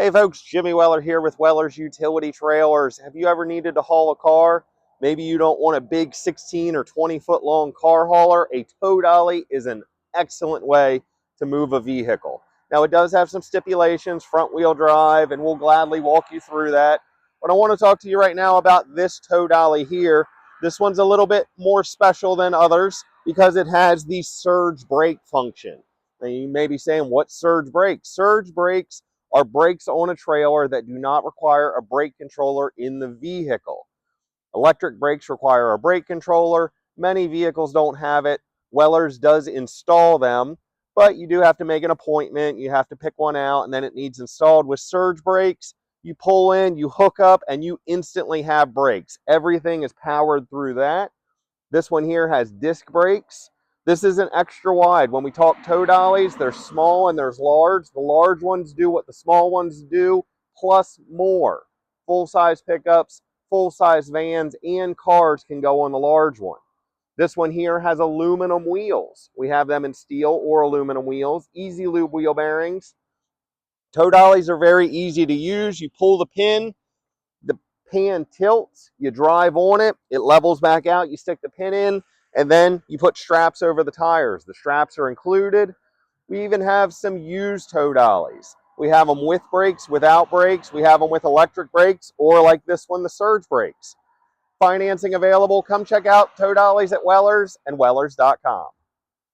Hey folks, Jimmy Weller here with Weller's Utility Trailers. Have you ever needed to haul a car? Maybe you don't want a big 16 or 20 foot long car hauler. A tow dolly is an excellent way to move a vehicle. Now it does have some stipulations, front wheel drive, and we'll gladly walk you through that. But I want to talk to you right now about this tow dolly here. This one's a little bit more special than others because it has the surge brake function. Now you may be saying, what's surge brakes? Surge brakes are brakes on a trailer that do not require a brake controller in the vehicle. Electric brakes require a brake controller. Many vehicles don't have it. Weller's does install them, but you do have to make an appointment. You have to pick one out, and then it needs installed. With surge brakes, you pull in, you hook up, and you instantly have brakes. Everything is powered through that. This one here has disc brakes. This is an extra wide. When we talk tow dollies, there's small and there's large. The large ones do what the small ones do, plus more. Full-size pickups, full-size vans, and cars can go on the large one. This one here has aluminum wheels. We have them in steel or aluminum wheels. Easy lube wheel bearings. Tow dollies are very easy to use. You pull the pin, the pan tilts, you drive on it, it levels back out, you stick the pin in, and then you put straps over the tires. The straps are included. We even have some used tow dollies. We have them with brakes, without brakes. We have them with electric brakes, or like this one, the surge brakes. Financing available. Come check out tow dollies at Weller's and Wellers.com.